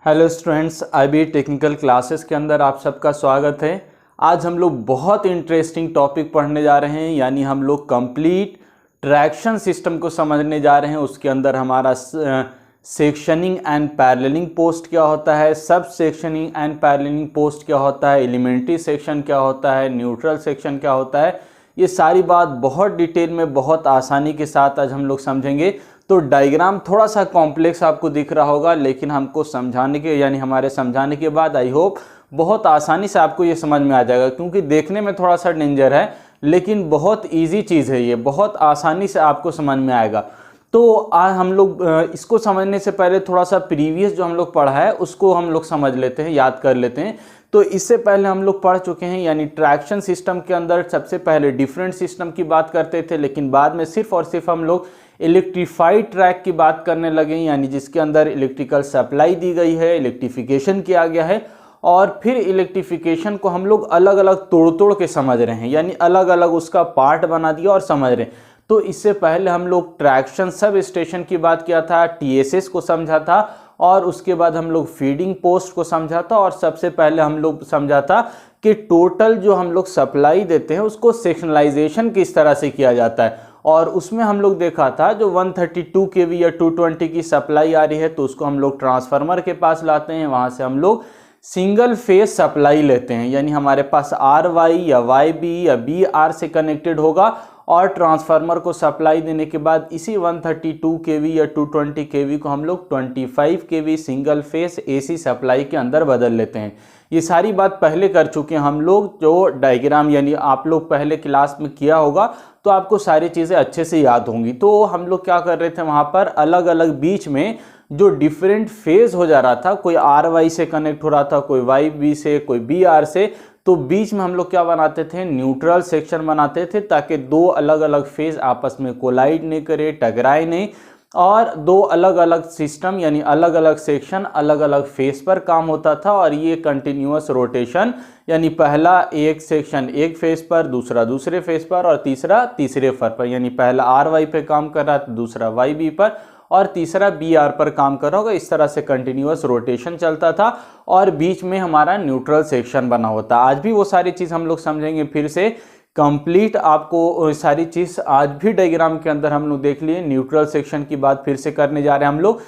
Hello students, IB technical classes के अंदर आप सबका स्वागत है। आज हम लोग बहुत इंटरेस्टिंग टॉपिक पढ़ने जा रहे हैं, यानी हम लोग कंप्लीट ट्रैक्शन सिस्टम को समझने जा रहे हैं। उसके अंदर हमारा सेक्शनिंग एंड पैरेललिंग पोस्ट क्या होता है, सब सेक्शनिंग एंड पैरेललिंग पोस्ट क्या होता है, एलिमेंट्री सेक्शन क्या होता है, न्यूट्रल सेक्शन क्या होता है, ये सारी बात बहुत डिटेल में बहुत आसानी के साथ आज हम लोग समझेंगे। तो डायग्राम थोड़ा सा कॉम्प्लेक्स आपको दिख रहा होगा, लेकिन हमको समझाने के यानी हमारे समझाने के बाद आई होप बहुत आसानी से आपको ये समझ में आ जाएगा, क्योंकि देखने में थोड़ा सा डेंजर है लेकिन बहुत इजी चीज़ है, ये बहुत आसानी से आपको समझ में आएगा। तो आज हम लोग इसको समझने से पहले थोड़ा सा प्रीवियस जो हम लोग पढ़ा है उसको हम लोग समझ लेते हैं, याद कर लेते हैं। तो इससे पहले हम लोग पढ़ चुके हैं, यानी ट्रैक्शन सिस्टम के अंदर सबसे पहले डिफरेंट सिस्टम की बात करते थे, लेकिन बाद में सिर्फ और सिर्फ हम लोग इलेक्ट्रीफाइड ट्रैक की बात करने लगे, यानी जिसके अंदर इलेक्ट्रिकल सप्लाई दी गई है, इलेक्ट्रिफिकेशन किया गया है, और फिर इलेक्ट्रिफिकेशन को हम लोग अलग अलग तोड़ तोड़ के समझ रहे हैं, यानी अलग अलग उसका पार्ट बना दिया और समझ रहे हैं। तो इससे पहले हम लोग ट्रैक्शन सब स्टेशन की बात किया था, TSS को समझा था, और उसके बाद हम लोग फीडिंग पोस्ट को समझा था, और सबसे पहले हम लोग समझा था कि टोटल जो हम लोग सप्लाई देते हैं उसको सेक्शनलाइजेशन किस तरह से किया जाता है। और उसमें हम लोग देखा था जो 132 kV या 220 की सप्लाई आ रही है तो उसको हम लोग ट्रांसफार्मर के पास लाते हैं, वहाँ से हम लोग सिंगल फेज सप्लाई लेते हैं, यानी हमारे पास RY या YB या BR से कनेक्टेड होगा, और ट्रांसफार्मर को सप्लाई देने के बाद इसी 132 kV या 220 kV को हम लोग 25 kV single phase AC supply के अंदर बदल लेते हैं। ये सारी बात पहले कर चुके हैं हम लोग, जो डायग्राम यानी आप लोग पहले क्लास में किया होगा तो आपको सारी चीज़ें अच्छे से याद होंगी। तो हम लोग क्या कर रहे थे, वहाँ पर अलग अलग बीच में जो डिफरेंट फेज हो जा रहा था, कोई RY से कनेक्ट हो रहा था, कोई YB से, कोई BR से, तो बीच में हम लोग क्या बनाते थे, न्यूट्रल सेक्शन बनाते थे, ताकि दो अलग अलग फेज आपस में कोलाइड नहीं करे, टकराए नहीं, और दो अलग अलग सिस्टम यानी अलग अलग सेक्शन अलग अलग फेज पर काम होता था। और ये कंटिन्यूअस रोटेशन, यानी पहला एक सेक्शन एक फेज पर, दूसरा दूसरे फेज पर, और तीसरा तीसरे फेज पर, यानी पहला RY पे काम कर रहा था, दूसरा YB पर, और तीसरा BR पर काम कर रहा होगा। इस तरह से कंटिन्यूअस रोटेशन चलता था, और बीच में हमारा न्यूट्रल सेक्शन बना होता। आज भी वो सारी चीज़ हम लोग समझेंगे फिर से कंप्लीट, आपको सारी चीज़ आज भी डायग्राम के अंदर हम लोग देख लिए। न्यूट्रल सेक्शन की बात फिर से करने जा रहे हैं हम लोग,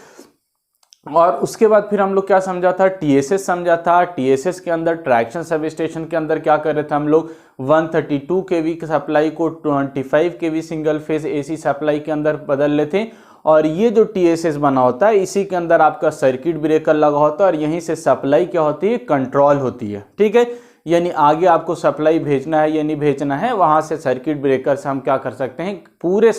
और उसके बाद फिर हम लोग क्या समझा था, TSS समझा था। TSS के अंदर ट्रैक्शन सब स्टेशन के अंदर क्या कर रहे थे हम लोग, 132 kV की सप्लाई को 25 kV single phase AC supply के अंदर बदल लेते। और ये जो TSS बना होता है इसी के अंदर आपका सर्किट ब्रेकर लगा होता है, और यहीं से सप्लाई क्या होती है, कंट्रोल होती है। ठीक है, यानी आगे आपको सप्लाई भेजना है या नहीं भेजना है, वहाँ से सर्किट ब्रेकर से हम क्या कर सकते हैं, पूरे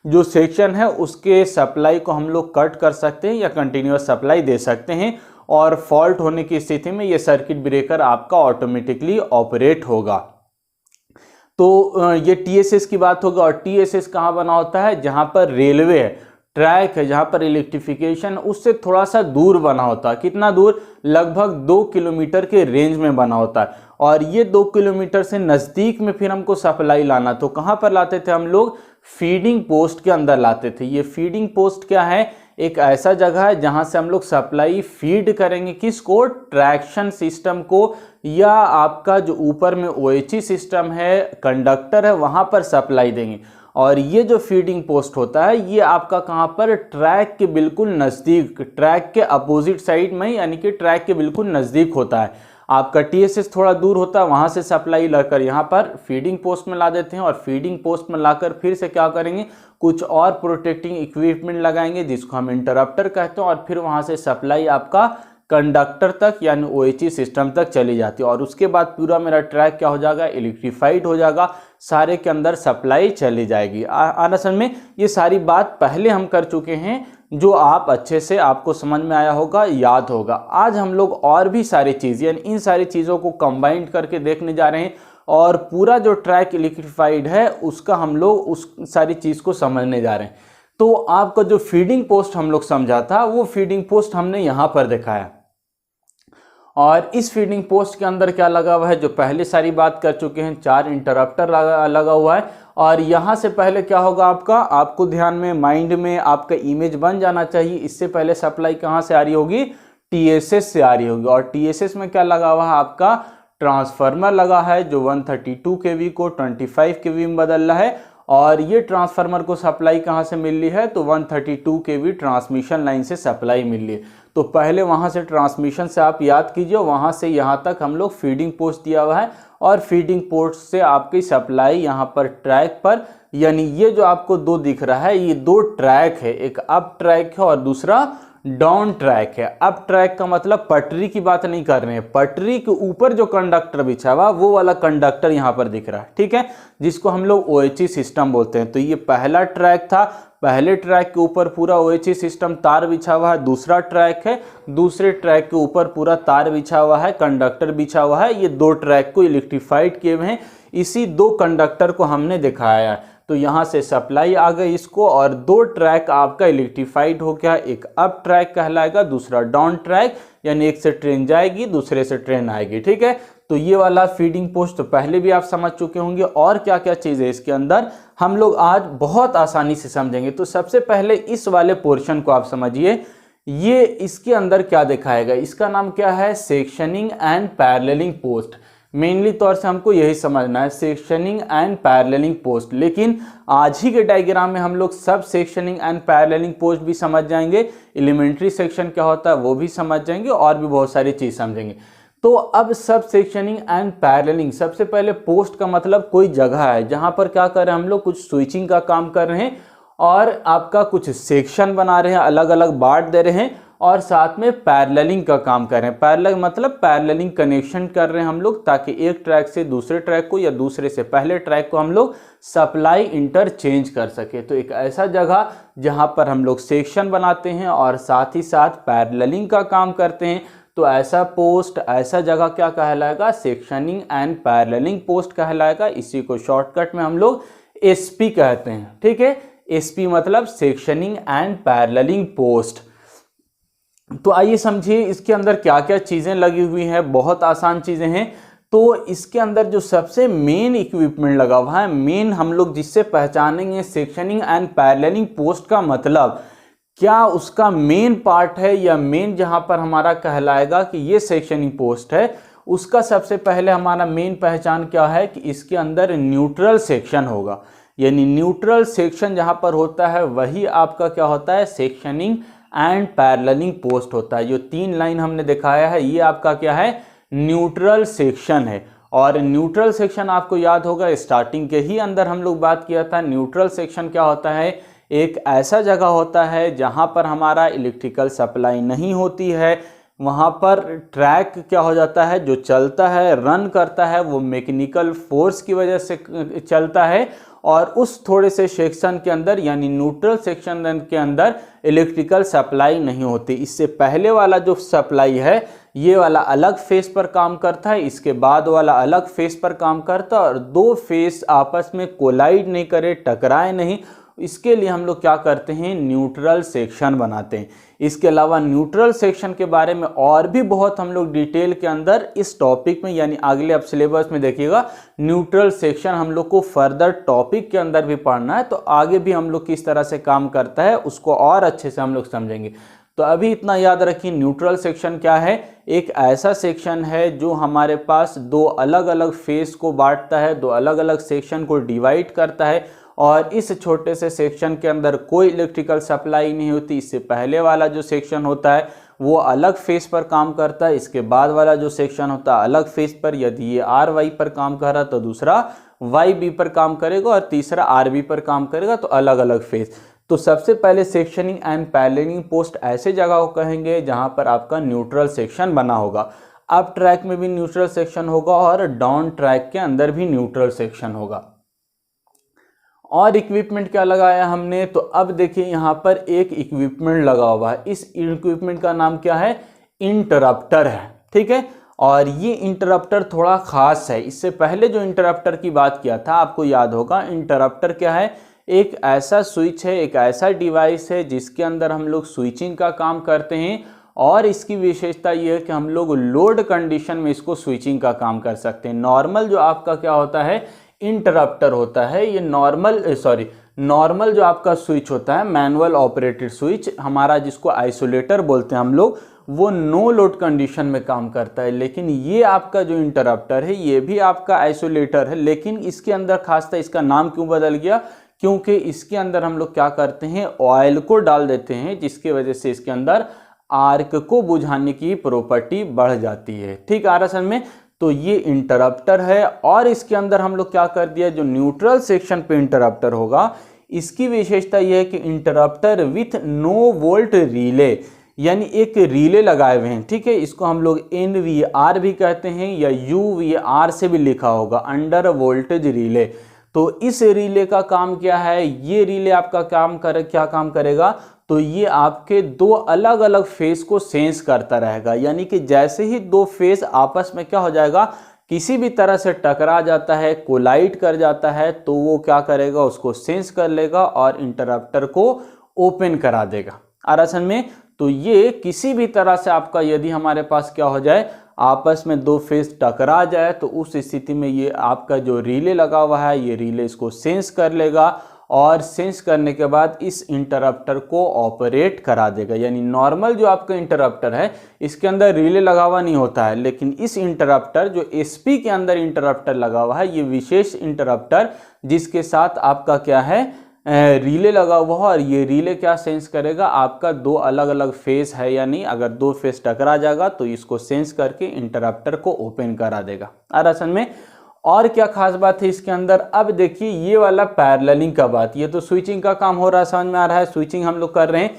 जो सेक्शन है उसके सप्लाई को हम लोग कट कर सकते हैं या कंटिन्यूअस सप्लाई दे सकते हैं, और फॉल्ट होने की स्थिति में ये सर्किट ब्रेकर आपका ऑटोमेटिकली ऑपरेट होगा। तो ये TSS की बात होगा। और TSS कहाँ बना होता है, जहाँ पर रेलवे है, ट्रैक है, जहाँ पर इलेक्ट्रिफिकेशन उससे थोड़ा सा दूर बना होता है। कितना दूर, लगभग 2 किलोमीटर के रेंज में बना होता है। और ये 2 किलोमीटर से नज़दीक में फिर हमको सप्लाई लाना, तो कहाँ पर लाते थे हम लोग, फीडिंग पोस्ट के अंदर लाते थे। ये फीडिंग पोस्ट क्या है, एक ऐसा जगह है जहाँ से हम लोग सप्लाई फीड करेंगे, किसको, ट्रैक्शन सिस्टम को, या आपका जो ऊपर में OHE सिस्टम है, कंडक्टर है, वहाँ पर सप्लाई देंगे। और ये जो फीडिंग पोस्ट होता है ये आपका कहाँ पर, ट्रैक के बिल्कुल नज़दीक, ट्रैक के अपोजिट साइड में, यानी कि ट्रैक के बिल्कुल नज़दीक होता है। आपका TSS थोड़ा दूर होता है, वहाँ से सप्लाई लाकर यहाँ पर फीडिंग पोस्ट में ला देते हैं, और फीडिंग पोस्ट में लाकर फिर से क्या करेंगे, कुछ और प्रोटेक्टिंग इक्विपमेंट लगाएंगे जिसको हम इंटरप्टर कहते हैं, और फिर वहाँ से सप्लाई आपका कंडक्टर तक यानी OHE सिस्टम तक चली जाती है। और उसके बाद पूरा मेरा ट्रैक क्या हो जाएगा, इलेक्ट्रीफाइड हो जाएगा, सारे के अंदर सप्लाई चली जाएगी। आना समझ में, ये सारी बात पहले हम कर चुके हैं, जो आप अच्छे से आपको समझ में आया होगा, याद होगा। आज हम लोग और भी सारी चीज़ यानी इन सारी चीज़ों को कंबाइंड करके देखने जा रहे हैं, और पूरा जो ट्रैक इलेक्ट्रीफाइड है उसका हम लोग उस सारी चीज़ को समझने जा रहे हैं। तो आपका जो फीडिंग पोस्ट हम लोग समझा था, वो फीडिंग पोस्ट हमने यहाँ पर दिखाया, और इस फीडिंग पोस्ट के अंदर क्या लगा हुआ है, जो पहले सारी बात कर चुके हैं, 4 इंटरप्टर लगा हुआ है। और यहाँ से पहले क्या होगा, आपको ध्यान में, माइंड में आपका इमेज बन जाना चाहिए। इससे पहले सप्लाई कहाँ से आ रही होगी, TSS से आ रही होगी, और TSS में क्या लगा हुआ है, आपका ट्रांसफार्मर लगा है जो 132 kV को 25 kV में बदल रहा है। और ये ट्रांसफार्मर को सप्लाई कहाँ से मिल रही है, तो 132 kV ट्रांसमिशन लाइन से सप्लाई मिल रही है। तो पहले वहाँ से ट्रांसमिशन से आप याद कीजिए, वहाँ से यहाँ तक हम लोग फीडिंग पोस्ट दिया हुआ है, और फीडिंग पोस्ट से आपकी सप्लाई यहाँ पर ट्रैक पर, यानी ये जो आपको दो दिख रहा है ये दो ट्रैक है, एक अप ट्रैक है और दूसरा डाउन ट्रैक है। अप ट्रैक का मतलब पटरी की बात नहीं कर रहे हैं, पटरी के ऊपर जो कंडक्टर बिछा हुआ वो वाला कंडक्टर यहाँ पर दिख रहा है, ठीक है, जिसको हम लोग OHE सिस्टम बोलते हैं। तो ये पहला ट्रैक था, पहले ट्रैक के ऊपर पूरा OHE सिस्टम तार बिछा हुआ है, दूसरा ट्रैक है, दूसरे ट्रैक के ऊपर पूरा तार बिछा हुआ है, कंडक्टर बिछा हुआ है। ये दो ट्रैक को इलेक्ट्रीफाइड किए हुए हैं, इसी दो कंडक्टर को हमने दिखाया है। तो यहाँ से सप्लाई आ गई इसको, और दो ट्रैक आपका इलेक्ट्रीफाइड हो गया, एक अप ट्रैक कहलाएगा, दूसरा डाउन ट्रैक, यानी एक से ट्रेन जाएगी दूसरे से ट्रेन आएगी, ठीक है। तो ये वाला फीडिंग पोस्ट तो पहले भी आप समझ चुके होंगे। और क्या क्या चीज़ है इसके अंदर हम लोग आज बहुत आसानी से समझेंगे। तो सबसे पहले इस वाले पोर्शन को आप समझिए, ये इसके अंदर क्या दिखाएगा, इसका नाम क्या है, sectioning and paralleling post. Mainly तौर से हमको यही समझना है, सेक्शनिंग एंड पैरेललिंग पोस्ट। लेकिन आज ही के डायग्राम में हम लोग सब सेक्शनिंग एंड पैरेललिंग पोस्ट भी समझ जाएंगे, एलिमेंट्री सेक्शन क्या होता है वो भी समझ जाएंगे, और भी बहुत सारी चीज़ समझेंगे। तो अब सब सेक्शनिंग एंड पैरेललिंग, सबसे पहले पोस्ट का मतलब कोई जगह है जहाँ पर क्या कर रहे हैं हम लोग, कुछ स्विचिंग का काम कर रहे हैं, और आपका कुछ सेक्शन बना रहे हैं, अलग अलग बांट दे रहे हैं, और साथ में पैरेललिंग का काम कर रहे हैं। पैरेलल मतलब पैरेललिंग कनेक्शन कर रहे हैं हम लोग, ताकि एक ट्रैक से दूसरे ट्रैक को या दूसरे से पहले ट्रैक को हम लोग सप्लाई इंटरचेंज कर सके। तो एक ऐसा जगह जहां पर हम लोग सेक्शन बनाते हैं और साथ ही साथ पैरेललिंग का काम करते हैं, तो ऐसा पोस्ट, ऐसा जगह क्या कहलाएगा, सेक्शनिंग एंड पैरेललिंग पोस्ट कहलाएगा। इसी को शॉर्टकट में हम लोग SP कहते हैं, ठीक है। SP मतलब सेक्शनिंग एंड पैरेललिंग पोस्ट। तो आइए समझिए इसके अंदर क्या क्या चीज़ें लगी हुई हैं, बहुत आसान चीज़ें हैं। तो इसके अंदर जो सबसे मेन इक्विपमेंट लगा हुआ है, मेन हम लोग जिससे पहचानेंगे सेक्शनिंग एंड पैरेललिंग पोस्ट का मतलब क्या उसका मेन पार्ट है, या मेन जहां पर हमारा कहलाएगा कि ये सेक्शनिंग पोस्ट है, उसका सबसे पहले हमारा मेन पहचान क्या है कि इसके अंदर न्यूट्रल सेक्शन होगा। यानी न्यूट्रल सेक्शन जहां पर होता है वही आपका क्या होता है, सेक्शनिंग एंड पैरेललिंग पोस्ट होता है। जो तीन लाइन हमने दिखाया है ये आपका क्या है, न्यूट्रल सेक्शन है। और न्यूट्रल सेक्शन आपको याद होगा स्टार्टिंग के ही अंदर हम लोग बात किया था। न्यूट्रल सेक्शन क्या होता है, एक ऐसा जगह होता है जहां पर हमारा इलेक्ट्रिकल सप्लाई नहीं होती है, वहां पर ट्रैक क्या हो जाता है, जो चलता है, रन करता है, वो मैकेनिकल फोर्स की वजह से चलता है, और उस थोड़े से सेक्शन के अंदर यानी न्यूट्रल सेक्शन के अंदर इलेक्ट्रिकल सप्लाई नहीं होती। इससे पहले वाला जो सप्लाई है ये वाला अलग फेस पर काम करता है, इसके बाद वाला अलग फेस पर काम करता है, और दो फेस आपस में कोलाइड नहीं करे, टकराए नहीं, इसके लिए हम लोग क्या करते हैं, न्यूट्रल सेक्शन बनाते हैं। इसके अलावा न्यूट्रल सेक्शन के बारे में और भी बहुत हम लोग डिटेल के अंदर इस टॉपिक में, यानी अगले अब सिलेबस में देखिएगा, न्यूट्रल सेक्शन हम लोग को फर्दर टॉपिक के अंदर भी पढ़ना है। तो आगे भी हम लोग किस तरह से काम करता है उसको और अच्छे से हम लोग समझेंगे। तो अभी इतना याद रखिए, न्यूट्रल सेक्शन क्या है, एक ऐसा सेक्शन है जो हमारे पास दो अलग अलग फेस को बांटता है, दो अलग अलग सेक्शन को डिवाइड करता है, और इस छोटे से सेक्शन के अंदर कोई इलेक्ट्रिकल सप्लाई नहीं होती। इससे पहले वाला जो सेक्शन होता है वो अलग फेस पर काम करता है, इसके बाद वाला जो सेक्शन होता है अलग फेस पर। यदि ये RY पर काम कर रहा तो दूसरा YB पर काम करेगा, और तीसरा RB पर काम करेगा, तो अलग अलग फेस। तो सबसे पहले सेक्शनिंग एंड पैरेललिंग पोस्ट ऐसे जगह को कहेंगे जहां पर आपका न्यूट्रल सेक्शन बना होगा। अप ट्रैक में भी न्यूट्रल सेक्शन होगा, और डाउन ट्रैक के अंदर भी न्यूट्रल सेक्शन होगा। और इक्विपमेंट क्या लगाया हमने, तो अब देखिए यहाँ पर एक इक्विपमेंट लगा हुआ है। इस इक्विपमेंट का नाम क्या है, इंटरप्टर है, ठीक है। और ये इंटरप्टर थोड़ा खास है। इससे पहले जो इंटरप्टर की बात किया था आपको याद होगा, इंटरप्टर क्या है, एक ऐसा स्विच है, एक ऐसा डिवाइस है जिसके अंदर हम लोग स्विचिंग का काम करते हैं, और इसकी विशेषता ये है कि हम लोग लोड कंडीशन में इसको स्विचिंग का काम कर सकते हैं। नॉर्मल जो आपका क्या होता है, इंटरप्टर होता है, ये नॉर्मल जो आपका स्विच होता है, मैनुअल ऑपरेटेड स्विच हमारा, जिसको आइसोलेटर बोलते हैं हम लोग, वो नो लोड कंडीशन में काम करता है। लेकिन ये आपका जो इंटरप्टर है ये भी आपका आइसोलेटर है, लेकिन इसके अंदर खासता इसका नाम क्यों बदल गया, क्योंकि इसके अंदर हम लोग क्या करते हैं, ऑयल को डाल देते हैं, जिसकी वजह से इसके अंदर आर्क को बुझाने की प्रॉपर्टी बढ़ जाती है। ठीक है समझ में। तो ये इंटरप्टर है और इसके अंदर हम लोग क्या कर दिया, जो न्यूट्रल सेक्शन पे इंटरप्टर होगा इसकी विशेषता यह है कि interrupter with no volt relay, यानी एक रिले लगाए हुए हैं। ठीक है, इसको हम लोग NVR भी कहते हैं या UVR से भी लिखा होगा, अंडर वोल्टेज रिले। तो इस रिले का काम क्या है, ये रिले आपका क्या काम करेगा, तो ये आपके दो अलग अलग फेस को सेंस करता रहेगा। यानी कि जैसे ही दो फेस आपस में क्या हो जाएगा, किसी भी तरह से टकरा जाता है, कोलाइड कर जाता है, तो वो क्या करेगा, उसको सेंस कर लेगा और इंटरप्टर को ओपन करा देगा। आरासन में। तो ये किसी भी तरह से आपका यदि हमारे पास क्या हो जाए, आपस में दो फेस टकरा जाए, तो उस स्थिति में ये आपका जो रिले लगा हुआ है ये रिले इसको सेंस कर लेगा और सेंस करने के बाद इस इंटरप्टर को ऑपरेट करा देगा। यानी नॉर्मल जो आपका इंटरप्टर है इसके अंदर रिले लगा हुआ नहीं होता है, लेकिन इस इंटरप्टर जो SP के अंदर इंटरप्टर लगा हुआ है, ये विशेष इंटरप्टर जिसके साथ आपका क्या है, रिले लगा हुआ है, और ये रिले क्या सेंस करेगा, आपका दो अलग अलग फेस है या नहीं, अगर दो फेस टकरा जाएगा तो इसको सेंस करके इंटरप्टर को ओपन करा देगा। आरासन में। और क्या खास बात है इसके अंदर, अब देखिए ये वाला पैरेललिंग का बात, ये तो स्विचिंग का काम हो रहा है, समझ में आ रहा है, स्विचिंग हम लोग कर रहे हैं।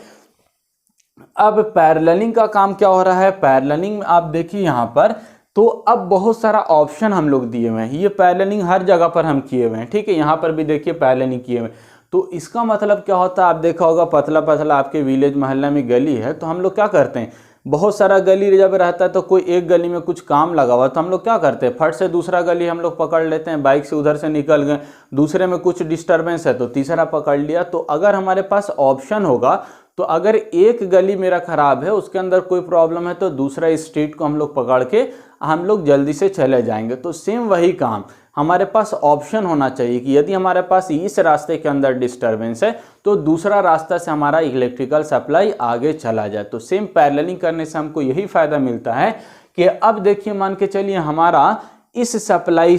अब पैरेललिंग का काम क्या हो रहा है, पैरेललिंग में आप देखिए यहाँ पर, तो अब बहुत सारा ऑप्शन हम लोग दिए हुए हैं, ये पैरेललिंग हर जगह पर हम किए हुए हैं। ठीक है, यहाँ पर भी देखिए पैरेललिंग किए हुए हैं। तो इसका मतलब क्या होता है, आप देखा होगा पतला पतला आपके विलेज मोहल्ला में गली है, तो हम लोग क्या करते हैं, बहुत सारा गली जब रहता है तो कोई एक गली में कुछ काम लगा हुआ तो हम लोग क्या करते हैं, फट से दूसरा गली हम लोग पकड़ लेते हैं, बाइक से उधर से निकल गए, दूसरे में कुछ डिस्टरबेंस है तो तीसरा पकड़ लिया। तो अगर हमारे पास ऑप्शन होगा, तो अगर एक गली मेरा खराब है उसके अंदर कोई प्रॉब्लम है तो दूसरा स्ट्रीट को हम लोग पकड़ के हम लोग जल्दी से चले जाएंगे। तो सेम वही काम, हमारे पास ऑप्शन होना चाहिए कि यदि हमारे पास इस रास्ते के अंदर डिस्टरबेंस है तो दूसरा रास्ता से हमारा इलेक्ट्रिकल सप्लाई आगे चला जाए। तो सेम पैरेललिंग करने से हमको यही फायदा मिलता है कि अब देखिए मान के चलिए हमारा इस सप्लाई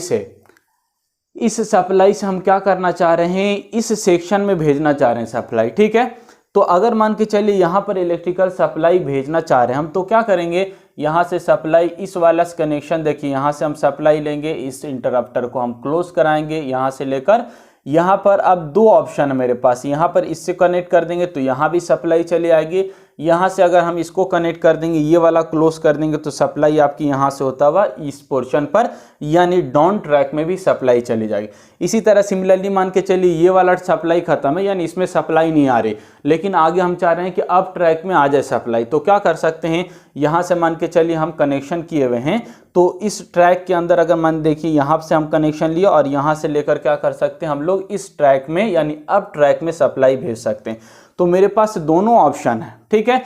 से हम क्या करना चाह रहे हैं, इस सेक्शन में भेजना चाह रहे हैं सप्लाई। ठीक है, तो अगर मान के चलिए यहाँ पर इलेक्ट्रिकल सप्लाई भेजना चाह रहे हैं हम, तो क्या करेंगे, यहाँ से सप्लाई इस वाला कनेक्शन देखिए, यहाँ से हम सप्लाई लेंगे, इस इंटरप्टर को हम क्लोज कराएंगे यहाँ से लेकर यहाँ पर। अब दो ऑप्शन है मेरे पास, यहाँ पर इससे कनेक्ट कर देंगे तो यहाँ भी सप्लाई चली आएगी, यहाँ से अगर हम इसको कनेक्ट कर देंगे, ये वाला क्लोज कर देंगे तो सप्लाई आपकी यहाँ से होता हुआ इस पोर्शन पर, यानी डाउन ट्रैक में भी सप्लाई चली जाएगी। इसी तरह सिमिलरली मान के चलिए ये वाला सप्लाई खत्म है, यानी इसमें सप्लाई नहीं आ रही, लेकिन आगे हम चाह रहे हैं कि अब ट्रैक में आ जाए सप्लाई, तो क्या कर सकते हैं, यहाँ से मान के चलिए हम कनेक्शन किए हुए हैं, तो इस ट्रैक के अंदर अगर मान देखिए यहाँ से हम कनेक्शन लिए और यहाँ से लेकर क्या कर सकते हैं हम लोग इस ट्रैक में, यानी अब ट्रैक में सप्लाई भेज सकते हैं। तो मेरे पास दोनों ऑप्शन है। ठीक है,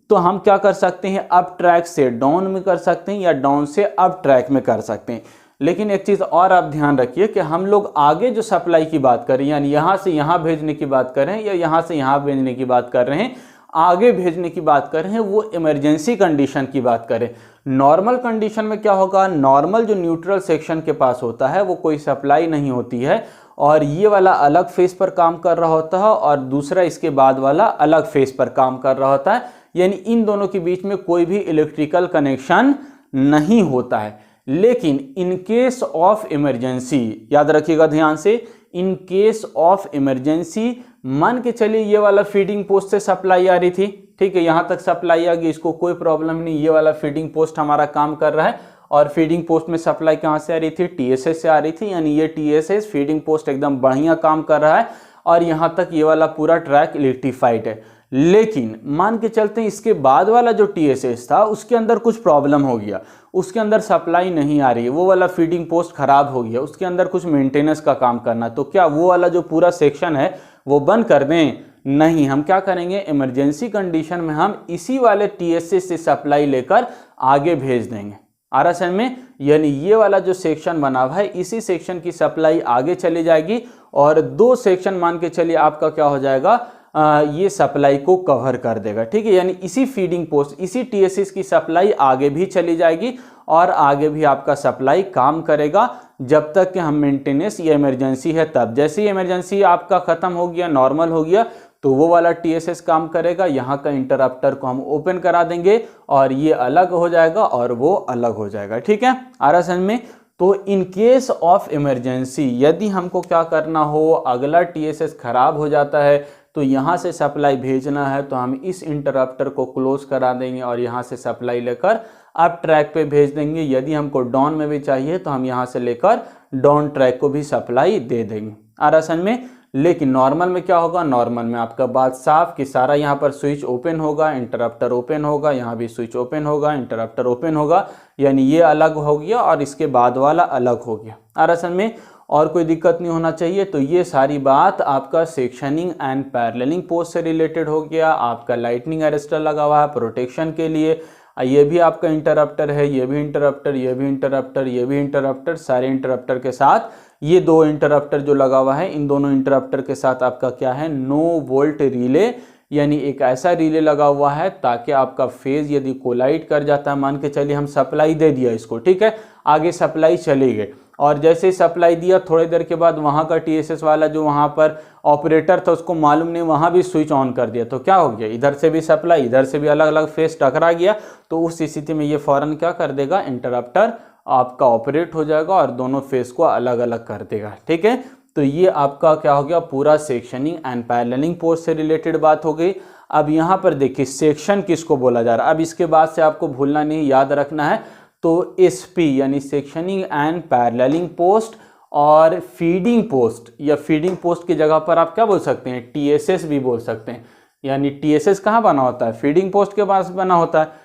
तो हम क्या कर सकते हैं, अप ट्रैक से डाउन में कर सकते हैं या डाउन से अप ट्रैक में कर सकते हैं। लेकिन एक चीज़ और आप ध्यान रखिए कि हम लोग आगे जो सप्लाई की बात करें, यानी यहाँ से यहाँ भेजने की बात कर रहे हैं या यहाँ से यहाँ भेजने की बात कर रहे हैं, आगे भेजने की बात कर रहे हैं, वो इमरजेंसी कंडीशन की बात करें। नॉर्मल कंडीशन में क्या होगा, नॉर्मल जो न्यूट्रल सेक्शन के पास होता है वो कोई सप्लाई नहीं होती है और ये वाला अलग फेस पर काम कर रहा होता है और दूसरा इसके बाद वाला अलग फेस पर काम कर रहा होता है, यानी इन दोनों के बीच में कोई भी इलेक्ट्रिकल कनेक्शन नहीं होता है। लेकिन इन केस ऑफ इमरजेंसी, याद रखिएगा ध्यान से, इन केस ऑफ इमरजेंसी, मान के चलिए ये वाला फीडिंग पोस्ट से सप्लाई आ रही थी, ठीक है, यहाँ तक सप्लाई आ गई, इसको कोई प्रॉब्लम नहीं, ये वाला फीडिंग पोस्ट हमारा काम कर रहा है और फीडिंग पोस्ट में सप्लाई कहाँ से आ रही थी, TSS से आ रही थी, यानी ये TSS फीडिंग पोस्ट एकदम बढ़िया काम कर रहा है और यहाँ तक ये वाला पूरा ट्रैक इलेक्ट्रीफाइड है। लेकिन मान के चलते हैं इसके बाद वाला जो TSS था उसके अंदर कुछ प्रॉब्लम हो गया, उसके अंदर सप्लाई नहीं आ रही है, वो वाला फीडिंग पोस्ट खराब हो गया, उसके अंदर कुछ मेंटेनेंस का काम करना, तो क्या वो वाला जो पूरा सेक्शन है वो बंद कर दें? नहीं, हम क्या करेंगे, इमरजेंसी कंडीशन में हम इसी वाले TSS से सप्लाई लेकर आगे भेज देंगे। RSN में, यानी ये वाला जो सेक्शन बना हुआ है इसी सेक्शन की सप्लाई आगे चली जाएगी और दो सेक्शन मान के चलिए आपका क्या हो जाएगा, ये सप्लाई को कवर कर देगा। ठीक है, यानी इसी फीडिंग पोस्ट, इसी टीएसएस की सप्लाई आगे भी चली जाएगी और आगे भी आपका सप्लाई काम करेगा जब तक कि हम मेंटेनेंस या इमरजेंसी है तब। जैसे ही इमरजेंसी आपका खत्म हो गया, नॉर्मल हो गया, तो वो वाला टीएसएस काम करेगा। यहाँ का इंटरप्टर को हम ओपन करा देंगे और ये अलग हो जाएगा और वो अलग हो जाएगा। ठीक है, आ रहा समझ में। तो इन केस ऑफ इमरजेंसी यदि हमको क्या करना हो, अगला टीएसएस खराब हो जाता है तो यहाँ से सप्लाई भेजना है तो हम इस इंटरप्टर को क्लोज करा देंगे और यहाँ से सप्लाई लेकर अप ट्रैक पे भेज देंगे। यदि हमको डाउन में भी चाहिए तो हम यहाँ से लेकर डाउन ट्रैक को भी सप्लाई दे देंगे। आ रहा समझ में। लेकिन नॉर्मल में क्या होगा, नॉर्मल में आपका बात साफ कि सारा यहाँ पर स्विच ओपन होगा, इंटरप्टर ओपन होगा, यहाँ भी स्विच ओपन होगा, इंटरप्टर ओपन होगा, यानी ये अलग हो गया और इसके बाद वाला अलग हो गया। आ रहा समझ में। और कोई दिक्कत नहीं होना चाहिए। तो ये सारी बात आपका सेक्शनिंग एंड पैरेललिंग पोस्ट से रिलेटेड हो गया। आपका लाइटनिंग अरेस्टर लगा हुआ है प्रोटेक्शन के लिए, ये भी आपका इंटरप्टर है, ये भी इंटरप्टर, ये भी इंटरप्टर, ये भी इंटरप्टर, सारे इंटरप्टर के साथ ये दो इंटरप्टर जो लगा हुआ है, इन दोनों इंटरप्टर के साथ आपका क्या है, नो वोल्ट रिले, यानी एक ऐसा रिले लगा हुआ है ताकि आपका फेज यदि कोलाइड कर जाता है, मान के चलिए हम सप्लाई दे दिया इसको, ठीक है, आगे सप्लाई चली गई और जैसे ही सप्लाई दिया थोड़ी देर के बाद वहाँ का टीएसएस वाला जो वहाँ पर ऑपरेटर था उसको मालूम नहीं, वहाँ भी स्विच ऑन कर दिया, तो क्या हो गया, इधर से भी सप्लाई, इधर से भी अलग अलग फेज टकरा गया। तो उस स्थिति में ये फौरन क्या कर देगा, इंटरप्टर आपका ऑपरेट हो जाएगा और दोनों फेज को अलग अलग कर देगा। ठीक है, तो ये आपका क्या हो गया, पूरा सेक्शनिंग एंड पैरेललिंग पोस्ट से रिलेटेड बात हो गई। अब यहाँ पर देखिए सेक्शन किसको बोला जा रहा है, अब इसके बाद से आपको भूलना नहीं, याद रखना है। तो एसपी यानी सेक्शनिंग एंड पैरेललिंग पोस्ट और फीडिंग पोस्ट, या फीडिंग पोस्ट की जगह पर आप क्या बोल सकते हैं, टीएसएस भी बोल सकते हैं। यानी टीएसएस कहाँ बना होता है, फीडिंग पोस्ट के पास बना होता है,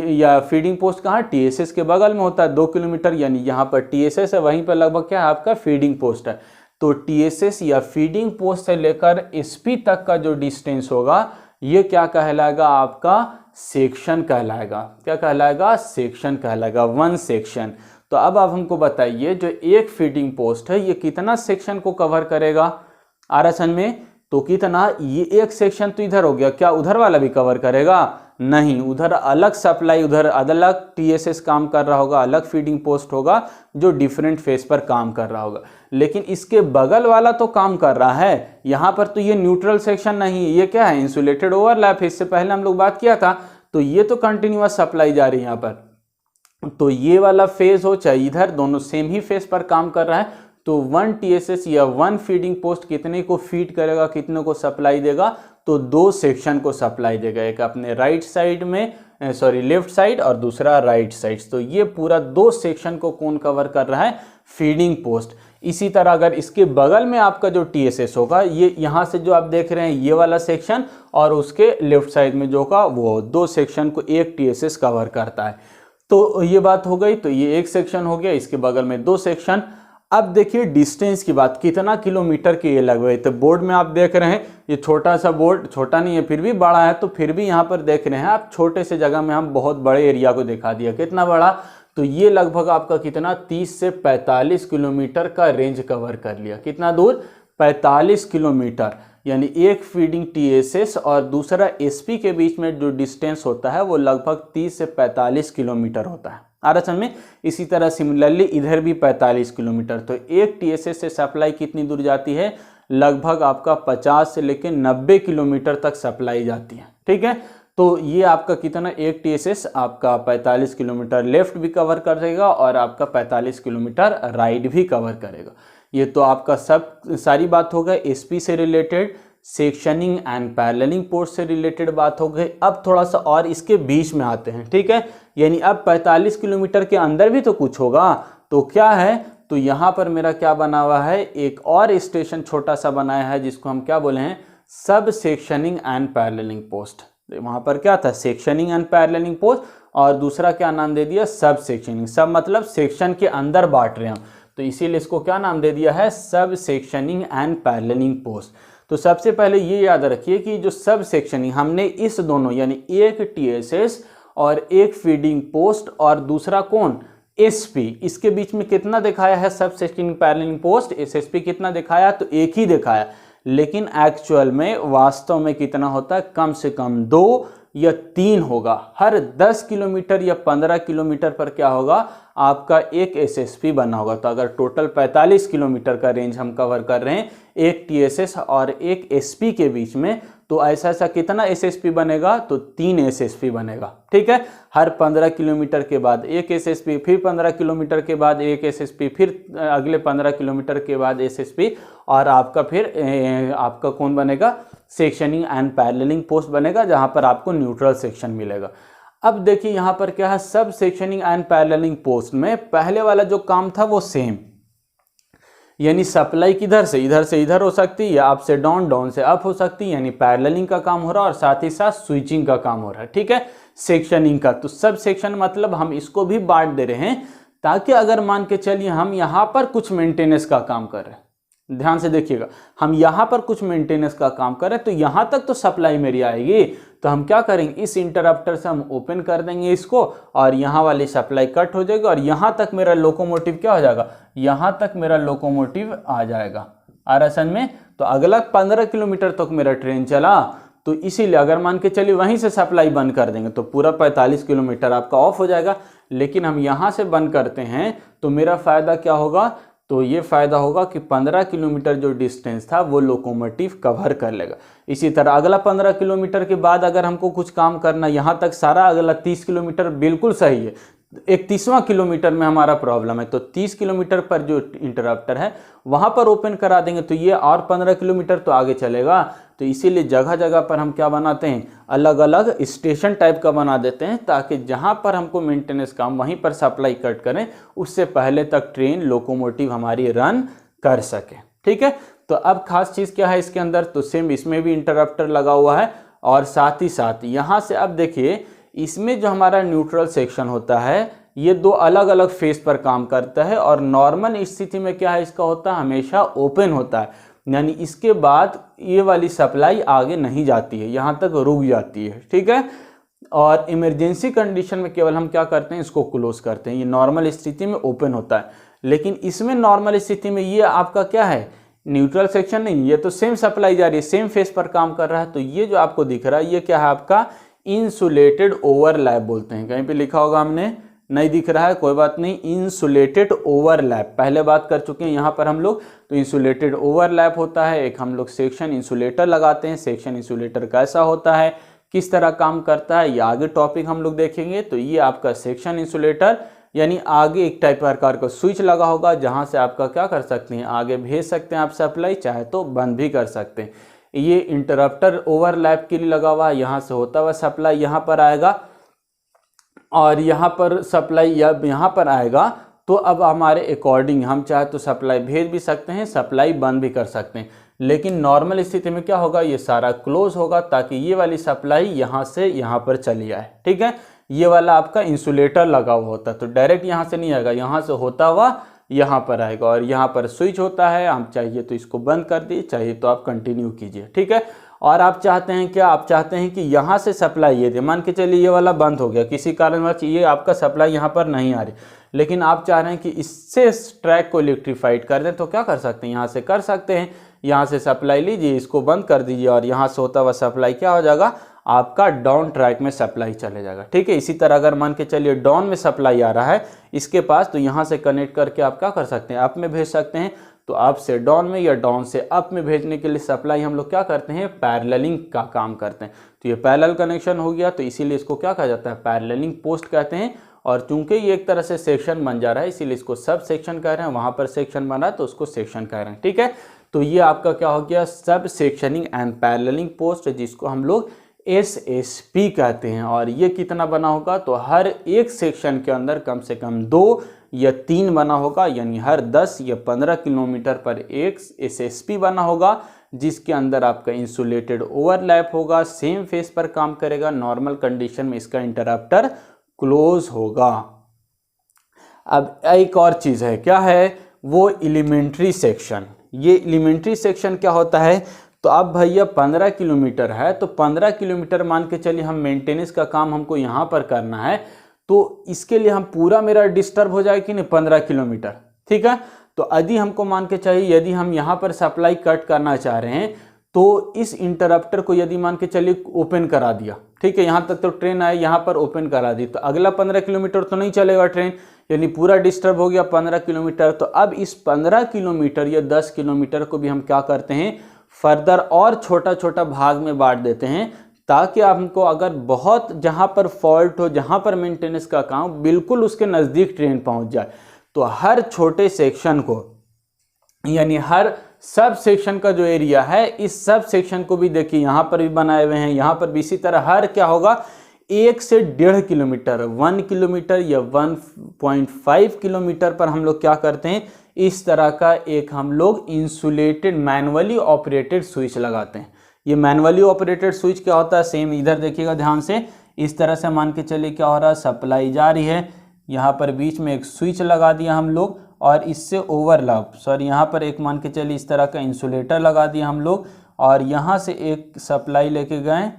या फीडिंग पोस्ट कहाँ, टीएसएस के बगल में होता है 2 किलोमीटर, यानी यहाँ पर टीएसएस है, वहीं पर लगभग क्या है आपका फीडिंग पोस्ट है। तो टीएसएस या फीडिंग पोस्ट से लेकर एसपी तक का जो डिस्टेंस होगा ये क्या कहलाएगा, आपका सेक्शन कहलाएगा। क्या कहलाएगा, सेक्शन कहलाएगा, 1 सेक्शन। तो अब आप हमको बताइए जो एक फीडिंग पोस्ट है ये कितना सेक्शन को कवर करेगा, आरक्षण में, तो कितना, ये एक सेक्शन तो इधर हो गया, क्या उधर वाला भी कवर करेगा, नहीं, उधर अलग सप्लाई, उधर अलग टीएसएस काम कर रहा होगा, अलग फीडिंग पोस्ट होगा जो डिफरेंट फेज पर काम कर रहा होगा। लेकिन इसके बगल वाला तो काम कर रहा है, यहाँ पर तो ये न्यूट्रल सेक्शन नहीं, ये क्या है, इंसुलेटेड ओवरलैप है, इससे पहले हम लोग बात किया था। तो ये तो कंटिन्यूअस सप्लाई जा रही है यहाँ पर, तो ये वाला फेज हो चाहे इधर, दोनों सेम ही फेज पर काम कर रहा है। तो 1 टीएसएस या 1 फीडिंग पोस्ट कितने को फीड करेगा, कितने को सप्लाई देगा, तो 2 सेक्शन को सप्लाई देगा, एक अपने राइट साइड में, सॉरी लेफ्ट साइड, और दूसरा राइट साइड। तो ये पूरा 2 सेक्शन को कौन कवर कर रहा है, फीडिंग पोस्ट। इसी तरह अगर इसके बगल में आपका जो टीएसएस होगा, ये यहाँ से जो आप देख रहे हैं ये वाला सेक्शन, और उसके लेफ्ट साइड में जो होगा वो 2 सेक्शन को एक टीएसएस कवर करता है। तो ये बात हो गई, तो ये एक सेक्शन हो गया, इसके बगल में 2 सेक्शन। अब देखिए डिस्टेंस की बात, कितना किलोमीटर के ये लगे हुए, तो बोर्ड में आप देख रहे हैं ये छोटा सा बोर्ड, छोटा नहीं है फिर भी बड़ा है, तो फिर भी यहाँ पर देख रहे हैं आप, छोटे से जगह में हम बहुत बड़े एरिया को दिखा दिया, कितना बड़ा, तो ये लगभग आपका कितना 30 से 45 किलोमीटर का रेंज कवर कर लिया। कितना दूर, 45 किलोमीटर, यानी एक फीडिंग टीएसएस और दूसरा एसपी के बीच में जो डिस्टेंस होता है वो लगभग 30 से 45 किलोमीटर होता है, आरक्षण में। इसी तरह सिमिलरली इधर भी 45 किलोमीटर। तो एक टीएसएस से सप्लाई कितनी दूर जाती है, लगभग आपका 50 से लेकर 90 किलोमीटर तक सप्लाई जाती है। ठीक है, तो ये आपका कितना, एक टीएसएस आपका 45 किलोमीटर लेफ्ट भी कवर करेगा और आपका 45 किलोमीटर राइट भी कवर करेगा। ये तो आपका सब सारी बात हो गई एसपी से related, sectioning and paralleling post से रिलेटेड बात हो गई। अब थोड़ा सा और इसके बीच में आते हैं, ठीक है, यानी अब 45 किलोमीटर के अंदर भी तो कुछ होगा, तो क्या है, तो यहाँ पर मेरा क्या बना हुआ है, एक और स्टेशन छोटा सा बनाया है जिसको हम क्या बोले हैं, सब सेक्शनिंग एंड पैरेललिंग पोस्ट। वहाँ पर क्या था, सेक्शनिंग एंड पैरेललिंग पोस्ट, और दूसरा क्या नाम दे दिया, सब सेक्शनिंग। सब मतलब सेक्शन के अंदर बांट रहे हैं, तो इसीलिए इसको क्या नाम दे दिया है, सब सेक्शनिंग एंड पैरेललिंग पोस्ट। तो सबसे पहले ये याद रखिए कि जो सब सेक्शनिंग हमने इस दोनों, यानी एक टीएसएस और एक फीडिंग पोस्ट और दूसरा कौन, एसपी, इसके बीच में कितना दिखाया है सब सेक्शनिंग पैरेललिंग पोस्ट, एसएसपी कितना दिखाया, तो एक ही दिखाया। लेकिन एक्चुअल में वास्तव में कितना होता है, कम से कम 2 या 3 होगा। हर 10 किलोमीटर या 15 किलोमीटर पर क्या होगा, आपका एक एसएसपी बना होगा। तो अगर टोटल 45 किलोमीटर का रेंज हम कवर कर रहे हैं एक टीएसएस और एक एसपी के बीच में, तो ऐसा ऐसा कितना एसएसपी बनेगा, तो 3 एसएसपी बनेगा। ठीक है, हर 15 किलोमीटर के बाद एक एसएसपी, फिर 15 किलोमीटर के बाद एक एसएसपी, फिर अगले 15 किलोमीटर के बाद एसएसपी, और आपका फिर आपका कौन बनेगा, सेक्शनिंग एंड पैरेललिंग पोस्ट बनेगा, जहां पर आपको न्यूट्रल सेक्शन मिलेगा। अब देखिए यहाँ पर क्या है, सब सेक्शनिंग एंड पैरेललिंग पोस्ट में पहले वाला जो काम था वो सेम, यानी सप्लाई किधर से इधर हो सकती है, या अप से डाउन, डाउन से अप हो सकती है, यानी पैरेललिंग का काम हो रहा है और साथ ही साथ स्विचिंग का काम हो रहा है। ठीक है, सेक्शनिंग का, तो सब सेक्शन मतलब हम इसको भी बांट दे रहे हैं, ताकि अगर मान के चलिए हम यहाँ पर कुछ मेंटेनेंस का काम कर रहे हैं, ध्यान से देखिएगा, हम यहाँ पर कुछ मेंटेनेंस का काम करें तो यहाँ तक तो सप्लाई मेरी आएगी, तो हम क्या करेंगे, इस इंटरप्टर से हम ओपन कर देंगे इसको, और यहाँ वाली सप्लाई कट हो जाएगी, और यहाँ तक मेरा लोकोमोटिव क्या हो जाएगा, यहाँ तक मेरा लोकोमोटिव आ जाएगा आरएसएन में। तो अगला 15 किलोमीटर तक मेरा ट्रेन चला, तो इसीलिए अगर मान के चलिए वहीं से सप्लाई बंद कर देंगे तो पूरा 45 किलोमीटर आपका ऑफ हो जाएगा। लेकिन हम यहाँ से बंद करते हैं तो मेरा फ़ायदा क्या होगा, तो ये फ़ायदा होगा कि 15 किलोमीटर जो डिस्टेंस था वो लोकोमोटिव कवर कर लेगा। इसी तरह अगला 15 किलोमीटर के बाद अगर हमको कुछ काम करना, यहाँ तक सारा अगला 30 किलोमीटर बिल्कुल सही है, 31वां किलोमीटर में हमारा प्रॉब्लम है, तो 30 किलोमीटर पर जो इंटरप्टर है वहाँ पर ओपन करा देंगे तो ये और 15 किलोमीटर तो आगे चलेगा। तो इसीलिए जगह जगह पर हम क्या बनाते हैं, अलग अलग स्टेशन टाइप का बना देते हैं, ताकि जहाँ पर हमको मेंटेनेंस काम वहीं पर सप्लाई कट करें, उससे पहले तक ट्रेन लोकोमोटिव हमारी रन कर सके। ठीक है, तो अब खास चीज़ क्या है इसके अंदर, तो सेम इसमें भी इंटरप्टर लगा हुआ है, और साथ ही साथ यहाँ से अब देखिए इसमें जो हमारा न्यूट्रल सेक्शन होता है ये 2 अलग अलग फेस पर काम करता है, और नॉर्मल स्थिति में क्या है इसका होता है, हमेशा ओपन होता है, यानी इसके बाद ये वाली सप्लाई आगे नहीं जाती है, यहाँ तक रुक जाती है। ठीक है, और इमरजेंसी कंडीशन में केवल हम क्या करते हैं, इसको क्लोज करते हैं। ये नॉर्मल स्थिति में ओपन होता है, लेकिन इसमें नॉर्मल स्थिति में ये आपका क्या है, न्यूट्रल सेक्शन नहीं, ये तो सेम सप्लाई जा रही है, सेम फेस पर काम कर रहा है। तो ये जो आपको दिख रहा है ये क्या है, आपका इंसुलेटेड ओवरलैप बोलते हैं। कहीं पे लिखा होगा हमने, नहीं दिख रहा है, कोई बात नहीं, इंसुलेटेड ओवरलैप पहले बात कर चुके हैं यहाँ पर हम लोग। तो इंसुलेटेड ओवरलैप होता है, एक हम लोग सेक्शन इंसुलेटर लगाते हैं। सेक्शन इंसुलेटर कैसा होता है, किस तरह काम करता है, ये आगे टॉपिक हम लोग देखेंगे। तो ये आपका सेक्शन इंसुलेटर, यानी आगे एक टाइप प्रकार का स्विच लगा होगा, जहाँ से आपका क्या कर सकते हैं, आगे भेज सकते हैं आप सप्लाई, चाहे तो बंद भी कर सकते हैं। ये इंटरप्टर ओवरलैप के लिए लगा हुआ है, यहाँ से होता हुआ सप्लाई यहाँ पर आएगा, और यहाँ पर सप्लाई यहाँ पर आएगा। तो अब हमारे अकॉर्डिंग हम चाहे तो सप्लाई भेज भी सकते हैं, सप्लाई बंद भी कर सकते हैं। लेकिन नॉर्मल स्थिति में क्या होगा, ये सारा क्लोज होगा, ताकि ये वाली सप्लाई यहाँ से यहाँ पर चली आए। ठीक है, ये वाला आपका इंसुलेटर लगा हुआ होता है, तो डायरेक्ट यहाँ से नहीं आएगा, यहाँ से होता हुआ यहाँ पर आएगा, और यहाँ पर स्विच होता है। हम चाहिए तो इसको बंद कर दिए, चाहिए तो आप कंटिन्यू कीजिए। ठीक है, और आप चाहते हैं क्या, आप चाहते हैं कि यहाँ से सप्लाई ये दे, मान के चलिए ये वाला बंद हो गया, किसी कारणवश ये आपका सप्लाई यहाँ पर नहीं आ रही, लेकिन आप चाह रहे हैं कि इससे इस ट्रैक को इलेक्ट्रीफाइड कर दें, तो क्या कर सकते हैं, यहाँ से कर सकते हैं। यहाँ से सप्लाई लीजिए, इसको बंद कर दीजिए, और यहाँ से होता हुआ सप्लाई क्या हो जाएगा, आपका डाउन ट्रैक में सप्लाई चले जाएगा। ठीक है, इसी तरह अगर मान के चलिए डाउन में सप्लाई आ रहा है इसके पास, तो यहाँ से कनेक्ट करके आप क्या कर सकते हैं, अप में भेज सकते हैं। तो अप से डाउन में या डाउन से अप में भेजने के लिए सप्लाई हम लोग क्या करते हैं, पैरेललिंग का काम करते हैं। तो ये पैरेलल कनेक्शन हो गया, तो इसीलिए इसको क्या कहा जाता है, पैरेललिंग पोस्ट कहते हैं। और चूंकि ये एक तरह से सेक्शन बन जा रहा है, इसीलिए इसको सब सेक्शन कह रहे हैं, वहाँ पर सेक्शन बना तो उसको सेक्शन कह रहे हैं। ठीक है, तो ये आपका क्या हो गया, सब सेक्शनिंग एंड पैरेललिंग पोस्ट, जिसको हम लोग SSP कहते हैं। और ये कितना बना होगा, तो हर एक सेक्शन के अंदर कम से कम 2 या 3 बना होगा, यानी हर 10 या 15 किलोमीटर पर एक SSP बना होगा, जिसके अंदर आपका इंसुलेटेड ओवरलैप होगा, सेम फेस पर काम करेगा। नॉर्मल कंडीशन में इसका इंटरप्टर क्लोज होगा। अब एक और चीज़ है, क्या है वो, एलिमेंट्री सेक्शन। ये एलिमेंट्री सेक्शन क्या होता है, तो अब भैया 15 किलोमीटर है, तो 15 किलोमीटर मान के चलिए हम मेंटेनेंस का काम हमको यहाँ पर करना है, तो इसके लिए हम पूरा मेरा डिस्टर्ब हो जाए कि नहीं 15 किलोमीटर। ठीक है, तो यदि हमको मान के चाहिए, यदि हम यहाँ पर सप्लाई कट करना चाह रहे हैं तो इस इंटरप्टर को यदि मान के चलिए ओपन करा दिया, ठीक है, यहाँ तक तो ट्रेन आई, यहाँ पर ओपन करा दी, तो अगला 15 किलोमीटर तो नहीं चलेगा ट्रेन, यानी पूरा डिस्टर्ब हो गया 15 किलोमीटर। तो अब इस 15 किलोमीटर या 10 किलोमीटर को भी हम क्या करते हैं, फर्दर और छोटा छोटा भाग में बांट देते हैं, ताकि हमको अगर बहुत जहाँ पर फॉल्ट हो, जहाँ पर मेंटेनेंस का काम, बिल्कुल उसके नज़दीक ट्रेन पहुँच जाए। तो हर छोटे सेक्शन को, यानी हर सब सेक्शन का जो एरिया है, इस सब सेक्शन को भी देखिए यहाँ पर भी बनाए हुए हैं, यहाँ पर भी इसी तरह हर क्या होगा 1 से 1.5 किलोमीटर, 1 किलोमीटर या 1.5 किलोमीटर पर हम लोग क्या करते हैं, इस तरह का एक हम लोग इंसुलेटेड मैनुअली ऑपरेटेड स्विच लगाते हैं। ये मैनुअली ऑपरेटेड स्विच क्या होता है, सेम इधर देखिएगा ध्यान से, इस तरह से मान के चलिए क्या हो रहा है, सप्लाई जा रही है, यहाँ पर बीच में एक स्विच लगा दिया हम लोग, और इससे ओवरलैप, सॉरी यहाँ पर एक मान के चलिए इस तरह का इंसुलेटर लगा दिया हम लोग, और यहाँ से एक सप्लाई लेके गए,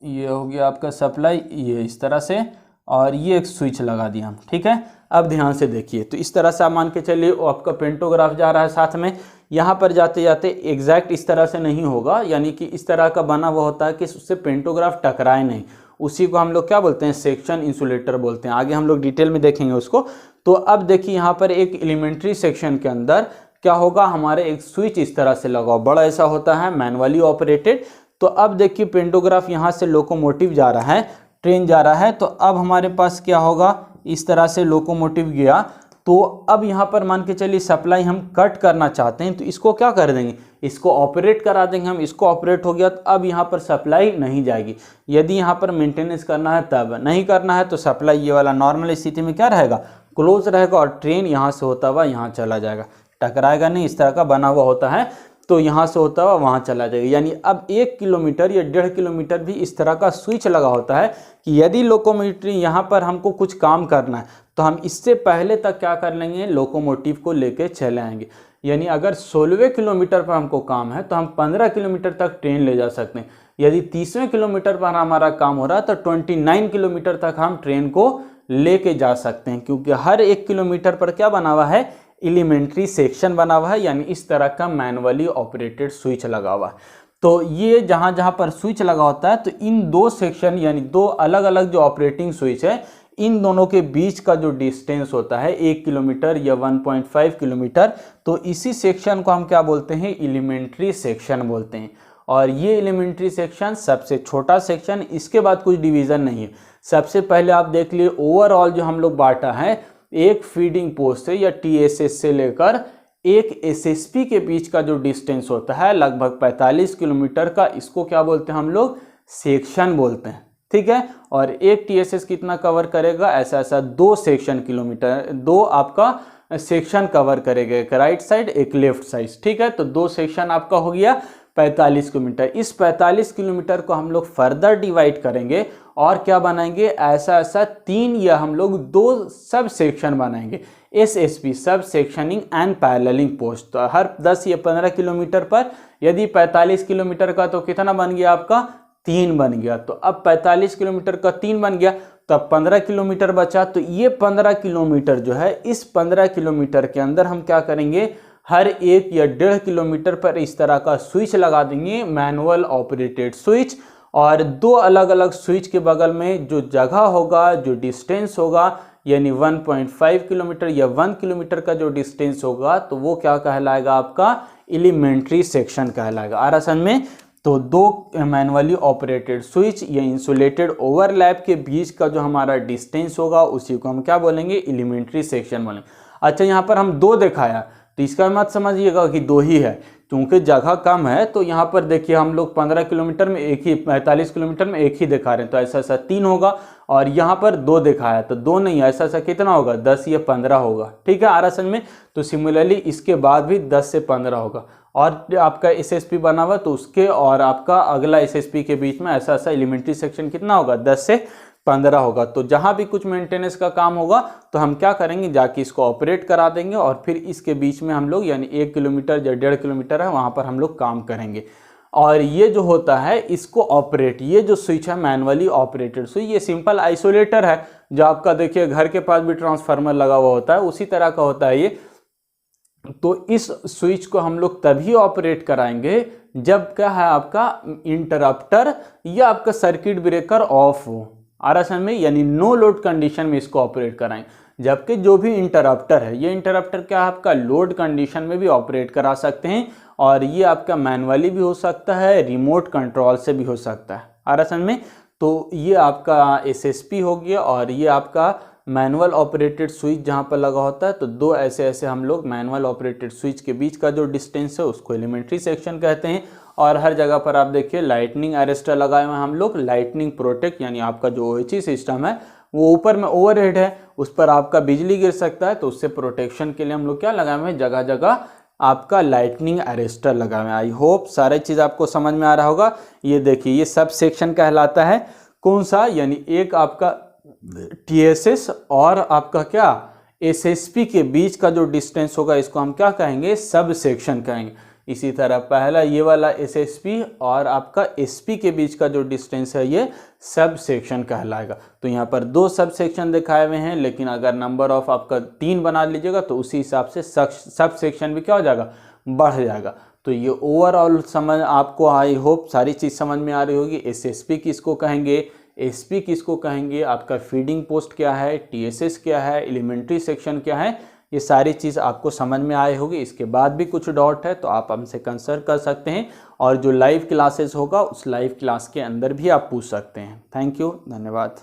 ये हो गया आपका सप्लाई, ये इस तरह से, और ये एक स्विच लगा दिया हम, ठीक है। अब ध्यान से देखिए, तो इस तरह से आप मान के चलिए वो आपका पेंटोग्राफ जा रहा है साथ में, यहाँ पर जाते जाते एग्जैक्ट इस तरह से नहीं होगा, यानी कि इस तरह का बना हुआ होता है कि उससे पेंटोग्राफ टकराए नहीं, उसी को हम लोग क्या बोलते हैं, सेक्शन इंसुलेटर बोलते हैं। आगे हम लोग डिटेल में देखेंगे उसको। तो अब देखिए यहाँ पर एक एलिमेंट्री सेक्शन के अंदर क्या होगा, हमारे एक स्विच इस तरह से लगा, बड़ा ऐसा होता है, मैनुअली ऑपरेटेड। तो अब देखिए पेंटोग्राफ यहाँ से लोकोमोटिव जा रहा है, ट्रेन जा रहा है, तो अब हमारे पास क्या होगा, इस तरह से लोकोमोटिव गया, तो अब यहाँ पर मान के चलिए सप्लाई हम कट करना चाहते हैं, तो इसको क्या कर देंगे, इसको ऑपरेट करा देंगे हम, इसको ऑपरेट हो गया, तो अब यहाँ पर सप्लाई नहीं जाएगी। यदि यहाँ पर मेंटेनेंस करना है तब, नहीं करना है तो सप्लाई ये वाला नॉर्मल स्थिति में क्या रहेगा, क्लोज रहेगा, और ट्रेन यहाँ से होता हुआ यहाँ चला जाएगा, टकराएगा नहीं, इस तरह का बना हुआ होता है, तो यहाँ से होता हुआ वहाँ चला जाएगा। यानी अब 1 किलोमीटर या 1.5 किलोमीटर भी इस तरह का स्विच लगा होता है कि यदि लोकोमोटिव यहाँ पर हमको कुछ काम करना है तो हम इससे पहले तक क्या कर लेंगे, लोकोमोटिव को लेके चले आएंगे। यानी अगर 16वें किलोमीटर पर हमको काम है तो हम 15 किलोमीटर तक ट्रेन ले जा सकते हैं। यदि 30वें किलोमीटर पर हमारा काम हो रहा है तो 29 किलोमीटर तक हम ट्रेन को लेके जा सकते हैं, क्योंकि हर 1 किलोमीटर पर क्या बना हुआ है, एलिमेंट्री सेक्शन बना हुआ है, यानी इस तरह का मैनुअली ऑपरेटेड स्विच लगा हुआ है। तो ये जहाँ जहाँ पर स्विच लगा होता है, तो इन दो सेक्शन यानी दो अलग अलग जो ऑपरेटिंग स्विच है, इन दोनों के बीच का जो डिस्टेंस होता है 1 किलोमीटर या 1.5 किलोमीटर, तो इसी सेक्शन को हम क्या बोलते हैं, एलिमेंट्री सेक्शन बोलते हैं। और ये एलिमेंट्री सेक्शन सबसे छोटा सेक्शन, इसके बाद कुछ डिवीज़न नहीं है। सबसे पहले आप देख लिए ओवरऑल जो हम लोग बांटा है, एक फीडिंग पोस्ट से या टीएसएस से लेकर एक एसएसपी के बीच का जो डिस्टेंस होता है लगभग 45 किलोमीटर का, इसको क्या बोलते हैं हम लोग, सेक्शन बोलते हैं, ठीक है। और एक टीएसएस कितना कवर करेगा, ऐसा ऐसा 2 सेक्शन किलोमीटर, 2 आपका सेक्शन कवर करेगा, एक राइट साइड एक लेफ्ट साइड, ठीक है। तो 2 सेक्शन आपका हो गया 45 किलोमीटर। इस 45 किलोमीटर को हम लोग फर्दर डिवाइड करेंगे और क्या बनाएंगे, ऐसा ऐसा 3 या हम लोग 2 सब सेक्शन बनाएंगे, एसएसपी सब सेक्शनिंग एंड पैरेललिंग पोस्ट। तो हर 10 या 15 किलोमीटर पर यदि 45 किलोमीटर का तो कितना बन गया आपका, 3 बन गया। तो अब 45 किलोमीटर का 3 बन गया, तो अब 15 किलोमीटर बचा। तो ये 15 किलोमीटर जो है, इस 15 किलोमीटर के अंदर हम क्या करेंगे, हर 1 या 1.5 किलोमीटर पर इस तरह का स्विच लगा देंगे, मैनुअल ऑपरेटेड स्विच। और 2 अलग अलग स्विच के बगल में जो जगह होगा, जो डिस्टेंस होगा, यानी 1.5 किलोमीटर या 1 किलोमीटर का जो डिस्टेंस होगा, तो वो क्या कहलाएगा, आपका एलिमेंट्री सेक्शन कहलाएगा। आ रहा समझ में। तो 2 मैनुअली ऑपरेटेड स्विच या इंसुलेटेड ओवरलैप के बीच का जो हमारा डिस्टेंस होगा, उसी को हम क्या बोलेंगे, एलिमेंट्री सेक्शन बोलेंगे। अच्छा, यहाँ पर हम 2 दिखाया, तो इसका मत समझिएगा कि 2 ही है, क्योंकि जगह कम है। तो यहाँ पर देखिए हम लोग 15 किलोमीटर में एक ही, 45 किलोमीटर में एक ही दिखा रहे हैं, तो ऐसा ऐसा 3 होगा। और यहाँ पर 2 दिखाया, तो 2 नहीं, ऐसा ऐसा कितना होगा, 10 या 15 होगा, ठीक है। आ रहा समझ में। तो सिमिलरली इसके बाद भी 10 से 15 होगा। और आपका एसएसपी बना हुआ, तो उसके और आपका अगला एसएसपी के बीच में ऐसा ऐसा एलिमेंट्री सेक्शन कितना होगा, 10 से 15 होगा। तो जहाँ भी कुछ मेंटेनेंस का काम होगा तो हम क्या करेंगे, जाके इसको ऑपरेट करा देंगे, और फिर इसके बीच में हम लोग यानी 1 किलोमीटर या 1.5 किलोमीटर है, वहाँ पर हम लोग काम करेंगे। और ये जो होता है इसको ऑपरेट, ये जो स्विच है मैनुअली ऑपरेटेड स्विच, ये सिंपल आइसोलेटर है जो आपका देखिए घर के पास भी ट्रांसफार्मर लगा हुआ होता है, उसी तरह का होता है ये। तो इस स्विच को हम लोग तभी ऑपरेट कराएंगे जब क्या है आपका इंटरप्टर या आपका सर्किट ब्रेकर ऑफ हो, आरएसएन में, यानी नो लोड कंडीशन में इसको ऑपरेट कराएंगे। जबकि जो भी इंटरप्टर है, ये इंटरप्टर क्या है आपका लोड कंडीशन में भी ऑपरेट करा सकते हैं, और ये आपका मैनुअली भी हो सकता है, रिमोट कंट्रोल से भी हो सकता है आरएसएन में। तो ये आपका एसएसपी हो गया, और ये आपका मैनुअल ऑपरेटेड स्विच जहाँ पर लगा होता है। तो दो ऐसे हम लोग मैनुअल ऑपरेटेड स्विच के बीच का जो डिस्टेंस है उसको एलिमेंट्री सेक्शन कहते हैं। और हर जगह पर आप देखिए लाइटनिंग अरेस्टर लगाए हुए हैं हम लोग, लाइटनिंग प्रोटेक्ट, यानी आपका जो OHE सिस्टम है वो ऊपर में ओवरहेड है, उस पर आपका बिजली गिर सकता है, तो उससे प्रोटेक्शन के लिए हम लोग क्या लगाए हुए हैं, जगह जगह आपका लाइटनिंग अरेस्टर लगा हुआ है। आई होप सारी चीज़ आपको समझ में आ रहा होगा। ये देखिए ये सब सेक्शन कहलाता है कौन सा, यानी एक आपका TSS और आपका क्या SSP के बीच का जो डिस्टेंस होगा इसको हम क्या कहेंगे, सब सेक्शन कहेंगे। इसी तरह पहला ये वाला SSP और आपका SP के बीच का जो डिस्टेंस है ये सब सेक्शन कहलाएगा। तो यहाँ पर 2 सब सेक्शन दिखाए हुए हैं, लेकिन अगर नंबर ऑफ आपका 3 बना लीजिएगा तो उसी हिसाब से सब सेक्शन भी क्या हो जाएगा, बढ़ जाएगा। तो ये ओवरऑल समझ आपको आई होप सारी चीज़ समझ में आ रही होगी। SSP किसको कहेंगे, SP किसको कहेंगे, आपका फीडिंग पोस्ट क्या है, TSS क्या है, एलिमेंट्री सेक्शन क्या है, ये सारी चीज़ आपको समझ में आई होगी। इसके बाद भी कुछ डाउट है तो आप हमसे कंसल्ट कर सकते हैं, और जो लाइव क्लासेस होगा उस लाइव क्लास के अंदर भी आप पूछ सकते हैं। थैंक यू, धन्यवाद।